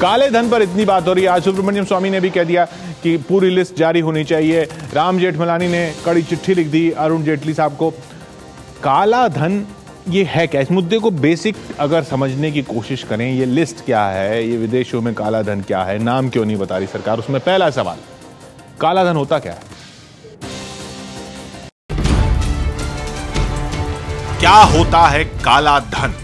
काले धन पर इतनी बात हो रही है। आज सुब्रमण्यम स्वामी ने भी कह दिया कि पूरी लिस्ट जारी होनी चाहिए। राम जेठमलानी ने कड़ी चिट्ठी लिख दी अरुण जेटली साहब को। काला धन ये है क्या? इस मुद्दे को बेसिक अगर समझने की कोशिश करें, ये लिस्ट क्या है, ये विदेशों में काला धन क्या है, नाम क्यों नहीं बता रही सरकार, उसमें पहला सवाल, काला धन होता क्या है? क्या होता है काला धन?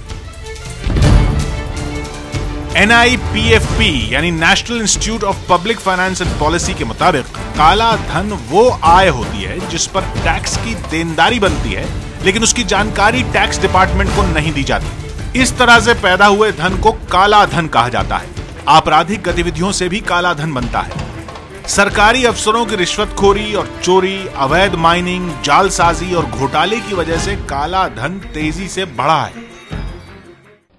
NIPFP यानी national institute of public finance and policy के मुताबिक काला धन वो आय होती है जिस पर टैक्स की देनदारी बनती है, लेकिन उसकी जानकारी टैक्स डिपार्टमेंट को नहीं दी जाती। इस तरह से पैदा हुए धन को काला धन कहा जाता है। आपराधिक गतिविधियों से भी काला धन बनता है। सरकारी अफसरों की रिश्वतखोरी और चोरी, अवैध माइनिंग, जालसाजी और घोटाले की वजह से काला धन तेजी से बढ़ा है।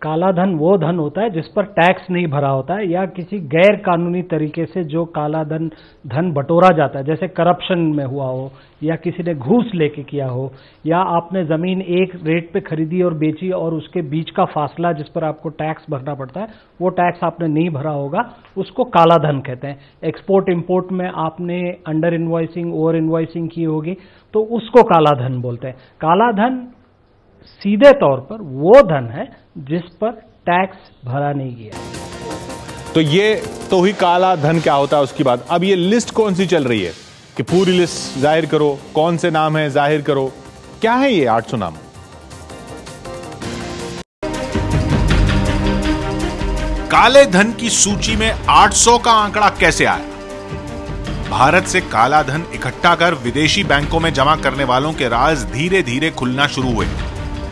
काला धन वो धन होता है जिस पर टैक्स नहीं भरा होता है या किसी गैर कानूनी तरीके से जो काला धन बटोरा जाता है, जैसे करप्शन में हुआ हो या किसी ने घूस लेके किया हो या आपने जमीन एक रेट पे खरीदी और बेची और उसके बीच का फासला जिस पर आपको टैक्स भरना पड़ता है वो टैक्स आपने नहीं भरा होगा, उसको काला धन कहते हैं। एक्सपोर्ट इंपोर्ट में आपने अंडर इनवॉइसिंग, ओवर इनवॉइसिंग की होगी तो उसको काला धन बोलते हैं। काला धन सीधे तौर पर वो धन है जिस पर टैक्स भरा नहीं गया। तो ये तो ही काला धन क्या होता है उसकी बात। अब ये लिस्ट कौन सी चल रही है कि पूरी लिस्ट जाहिर करो, कौन से नाम है जाहिर करो, क्या है ये 800 नाम? काले धन की सूची में 800 का आंकड़ा कैसे आया? भारत से काला धन इकट्ठा कर विदेशी बैंकों में जमा करने वालों के राज धीरे धीरे खुलना शुरू हुए।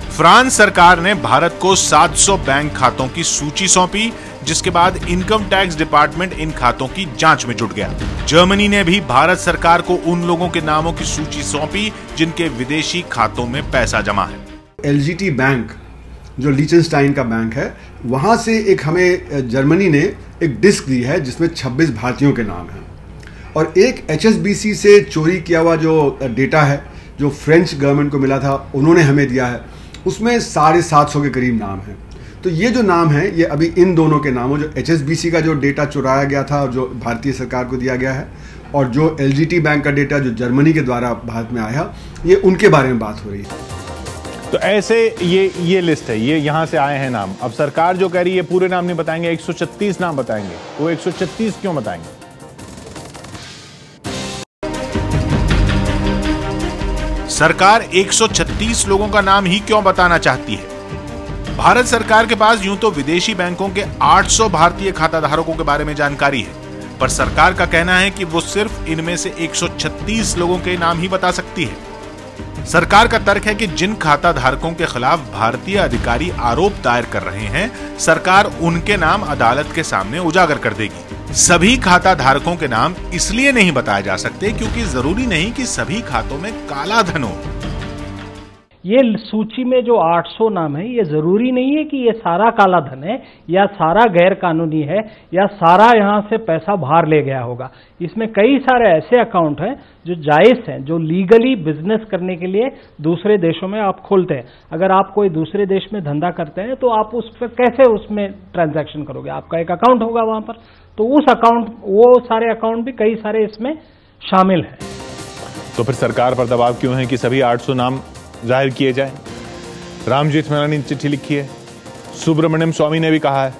फ्रांस सरकार ने भारत को 700 बैंक खातों की सूची सौंपी, जिसके बाद इनकम टैक्स डिपार्टमेंट इन खातों की जांच में जुट गया। जर्मनी ने भी भारत सरकार को उन लोगों के नामों की सूची सौंपी जिनके विदेशी खातों में पैसा जमा है। LGT बैंक जो लीचेनस्टाइन का बैंक है, वहां से एक हमें जर्मनी ने एक डिस्क दी है जिसमें 26 भारतीयों के नाम हैं और एक HSBC से चोरी किया हुआ जो डेटा है जो फ्रेंच गवर्नमेंट को मिला था उन्होंने हमें दिया है, उसमें 750 के करीब नाम हैं। तो ये जो नाम है ये अभी इन दोनों के नामों, जो HSBC का जो डेटा चुराया गया था और जो भारतीय सरकार को दिया गया है और जो LGT बैंक का डेटा जो जर्मनी के द्वारा भारत में आया, ये उनके बारे में बात हो रही है। तो ऐसे ये लिस्ट है, ये यहां से आए हैं नाम। अब सरकार जो कह रही है पूरे नाम नहीं बताएंगे, 136 नाम बताएंगे। वो 136 क्यों बताएंगे? सरकार 136 लोगों का नाम ही क्यों बताना चाहती है? भारत सरकार के पास यूं तो विदेशी बैंकों के 800 भारतीय खाताधारकों के बारे में जानकारी है, पर सरकार का कहना है कि वो सिर्फ इनमें से 136 लोगों के नाम ही बता सकती है। सरकार का तर्क है कि जिन खाताधारकों के खिलाफ भारतीय अधिकारी आरोप दायर कर रहे हैं, सरकार उनके नाम अदालत के सामने उजागर कर देगी। सभी खाता धारकों के नाम इसलिए नहीं बताए जा सकते क्योंकि जरूरी नहीं कि सभी खातों में काला धन हो। ये सूची में जो 800 नाम है, ये जरूरी नहीं है कि ये सारा काला धन है या सारा गैर कानूनी है या सारा यहां से पैसा बाहर ले गया होगा। इसमें कई सारे ऐसे अकाउंट हैं जो जायज हैं, जो लीगली बिजनेस करने के लिए दूसरे देशों में आप खोलते हैं। अगर आप कोई दूसरे देश में धंधा करते हैं तो आप उस पर कैसे उसमें ट्रांजैक्शन करोगे? आपका एक अकाउंट होगा वहां पर, तो उस अकाउंट, वो सारे अकाउंट भी कई सारे इसमें शामिल हैं। तो फिर सरकार पर दबाव क्यों है कि सभी 800 नाम जाहिर किए जाएं? राम जेठमलानी ने चिट्ठी लिखी है, सुब्रमण्यम स्वामी ने भी कहा है।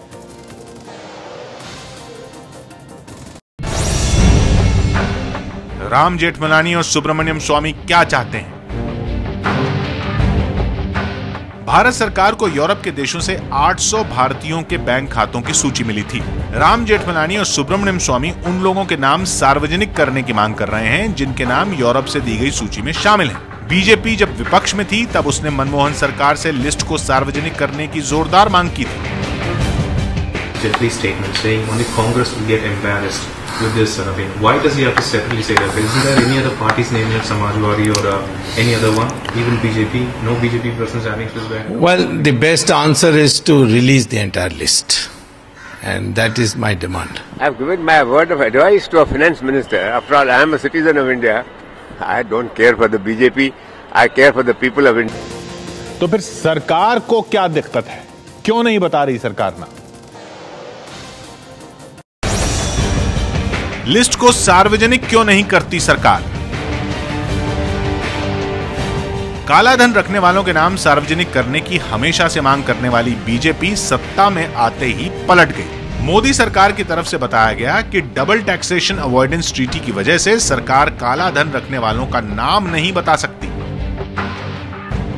राम जेठमलानी और सुब्रमण्यम स्वामी क्या चाहते हैं? भारत सरकार को यूरोप के देशों से 800 भारतीयों के बैंक खातों की सूची मिली थी। राम जेठमलानी और सुब्रमण्यम स्वामी उन लोगों के नाम सार्वजनिक करने की मांग कर रहे हैं जिनके नाम यूरोप से दी गई सूची में शामिल हैं। बीजेपी जब विपक्ष में थी तब उसने मनमोहन सरकार से लिस्ट को सार्वजनिक करने की जोरदार मांग की थी। Jetley's statement saying only Congress will get embarrassed with this survey. Why does he have to separately say that? Isn't there any other parties named like Samajwadi or any other one? Even BJP? No BJP persons having this back? Well, the best answer is to release the entire list. And that is my demand. I have given my word of advice to a finance minister. After all, I am a citizen of India. I don't care for the BJP. I care for the people of India. तो फिर सरकार को क्या दिक्कत है? क्यों नहीं बता रही सरकार ना? लिस्ट को सार्वजनिक क्यों नहीं करती सरकार? काला धन रखने वालों के नाम सार्वजनिक करने की हमेशा से मांग करने वाली बीजेपी सत्ता में आते ही पलट गई। मोदी सरकार की तरफ से बताया गया कि डबल टैक्सेशन अवॉइडेंस ट्रीटी की वजह से सरकार काला धन रखने वालों का नाम नहीं बता सकती।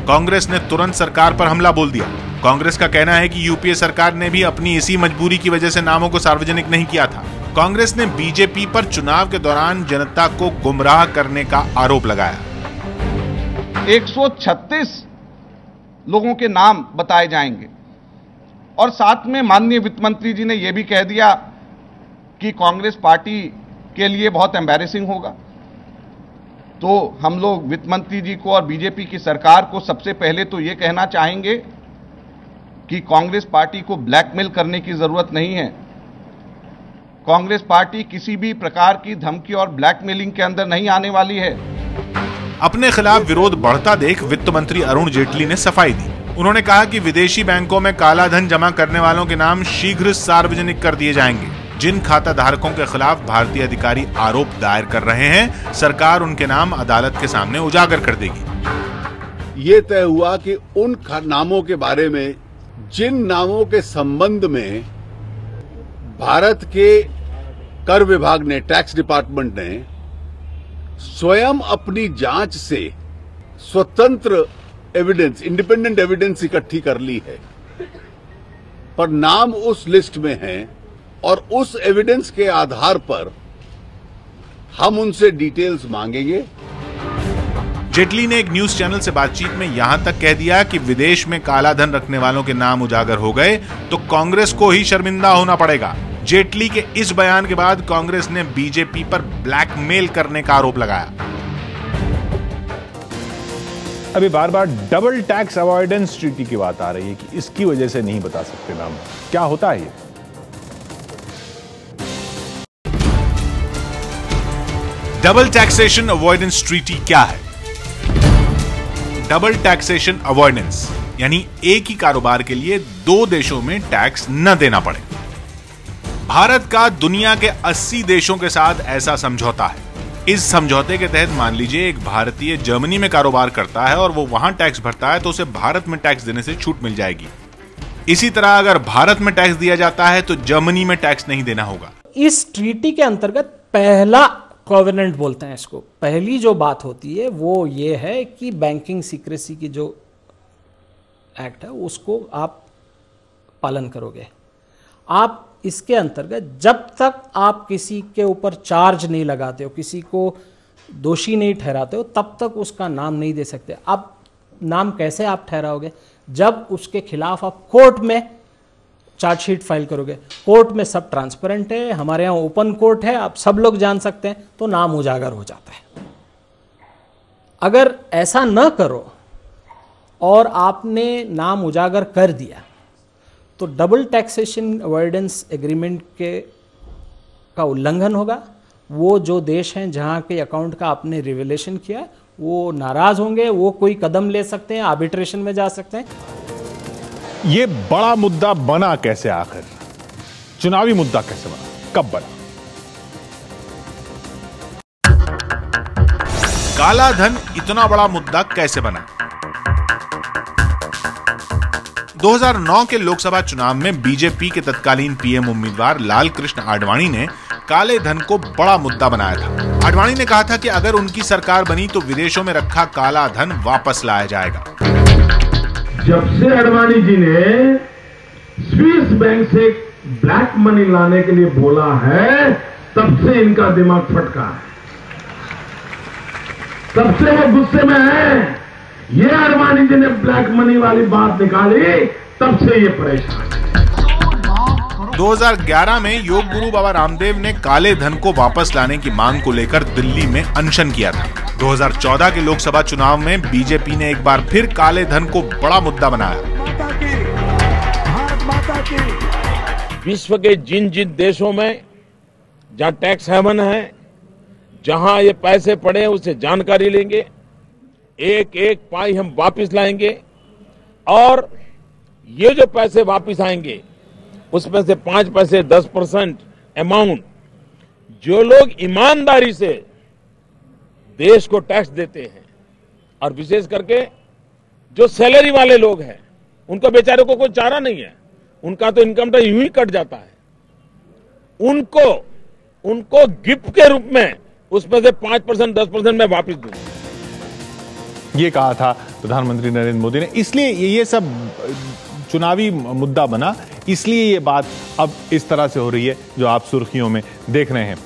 कांग्रेस ने तुरंत सरकार पर हमला बोल दिया। कांग्रेस का कहना है कि यूपीए सरकार ने भी अपनी इसी मजबूरी की वजह से नामों को सार्वजनिक नहीं किया था। कांग्रेस ने बीजेपी पर चुनाव के दौरान जनता को गुमराह करने का आरोप लगाया। 136 लोगों के नाम बताए जाएंगे और साथ में माननीय वित्त मंत्री जी ने यह भी कह दिया कि कांग्रेस पार्टी के लिए बहुत एम्बैरेसिंग होगा। तो हम लोग वित्त मंत्री जी को और बीजेपी की सरकार को सबसे पहले तो ये कहना चाहेंगे कि कांग्रेस पार्टी को ब्लैकमेल करने की जरूरत नहीं है। कांग्रेस पार्टी किसी भी प्रकार की धमकी और ब्लैकमेलिंग के अंदर नहीं आने वाली है। अपने खिलाफ विरोध बढ़ता देख वित्त मंत्री अरुण जेटली ने सफाई दी। उन्होंने कहा कि विदेशी बैंकों में काला धन जमा करने वालों के नाम शीघ्र सार्वजनिक कर दिए जाएंगे। जिन खाता धारकों के खिलाफ भारतीय अधिकारी आरोप दायर कर रहे हैं, सरकार उनके नाम अदालत के सामने उजागर कर देगी। ये तय हुआ कि उन नामों के बारे में जिन नामों के संबंध में भारत के कर विभाग ने, टैक्स डिपार्टमेंट ने स्वयं अपनी जांच से स्वतंत्र एविडेंस, इंडिपेंडेंट एविडेंस इकट्ठी कर ली है, पर नाम उस लिस्ट में है और उस एविडेंस के आधार पर हम उनसे डिटेल्स मांगेंगे। जेटली ने एक न्यूज चैनल से बातचीत में यहां तक कह दिया कि विदेश में काला धन रखने वालों के नाम उजागर हो गए तो कांग्रेस को ही शर्मिंदा होना पड़ेगा। जेटली के इस बयान के बाद कांग्रेस ने बीजेपी पर ब्लैकमेल करने का आरोप लगाया। अभी बार बार डबल टैक्स अवॉइडेंस ट्रीटी की बात आ रही है कि इसकी वजह से नहीं बता सकते नाम। क्या होता है ये? डबल टैक्सेशन अवॉइडेंस ट्रीटी क्या है? डबल टैक्सेशन अवॉइडेंस यानी एक ही कारोबार के लिए दो देशों में टैक्स न देना पड़े। भारत का दुनिया के 80 देशों के साथ ऐसा समझौता है। इस समझौते के तहत मान लीजिए एक भारतीय जर्मनी में कारोबार करता है और वो वहां टैक्स भरता है तो उसे भारत में टैक्स देने से छूट मिल जाएगी। इसी तरह अगर भारत में टैक्स दिया जाता है तो जर्मनी में टैक्स नहीं देना होगा। इस ट्रीटी के अंतर्गत पहला कॉवेनेंट बोलते हैं इसको, पहली जो बात होती है वो ये है कि बैंकिंग सीक्रेसी की जो एक्ट है उसको आप पालन करोगे। आप इसके अंतर्गत जब तक आप किसी के ऊपर चार्ज नहीं लगाते हो, किसी को दोषी नहीं ठहराते हो, तब तक उसका नाम नहीं दे सकते। अब नाम कैसे आप ठहराओगे? जब उसके खिलाफ आप कोर्ट में चार्जशीट फाइल करोगे। कोर्ट में सब ट्रांसपेरेंट है, हमारे यहाँ ओपन कोर्ट है, आप सब लोग जान सकते हैं, तो नाम उजागर हो जाता है। अगर ऐसा न करो और आपने नाम उजागर कर दिया तो डबल टैक्सेशन अवॉइडेंस एग्रीमेंट का उल्लंघन होगा। वो जो देश हैं जहां के अकाउंट का आपने रिवेलेशन किया वो नाराज होंगे, वो कोई कदम ले सकते हैं, आर्बिट्रेशन में जा सकते हैं। ये बड़ा मुद्दा बना कैसे? आखिर चुनावी मुद्दा कैसे बना, कब बना? काला धन इतना बड़ा मुद्दा कैसे बना? 2009 के लोकसभा चुनाव में बीजेपी के तत्कालीन पीएम उम्मीदवार लाल कृष्ण आडवाणी ने काले धन को बड़ा मुद्दा बनाया था। आडवाणी ने कहा था कि अगर उनकी सरकार बनी तो विदेशों में रखा काला धन वापस लाया जाएगा। जब से आडवाणी जी ने स्विस बैंक से ब्लैक मनी लाने के लिए बोला है, तब से इनका दिमाग फटका है, तब से वो गुस्से में है। ये आडवाणी जी ने ब्लैक मनी वाली बात निकाली, तब से ये परेशान है। 2011 में योग गुरु बाबा रामदेव ने काले धन को वापस लाने की मांग को लेकर दिल्ली में अनशन किया था। 2014 के लोकसभा चुनाव में बीजेपी ने एक बार फिर काले धन को बड़ा मुद्दा बनाया। विश्व के जिन जिन देशों में जहां टैक्स हेवन है, जहां ये पैसे पड़े उससे जानकारी लेंगे, एक एक पाई हम वापस लाएंगे और ये जो पैसे वापस आएंगे उसमें से 5 पैसे 10% अमाउंट जो लोग ईमानदारी से देश को टैक्स देते हैं और विशेष करके जो सैलरी वाले लोग हैं, उनको बेचारे को कोई चारा नहीं है, उनका तो इनकम टैक्स यूं ही कट जाता है, उनको गिफ्ट के रूप में उसमें से 5% 10% मैं वापस दूंगा। ये कहा था प्रधानमंत्री नरेंद्र मोदी ने। इसलिए ये सब चुनावी मुद्दा बना, इसलिए ये बात अब इस तरह से हो रही है जो आप सुर्खियों में देख रहे हैं।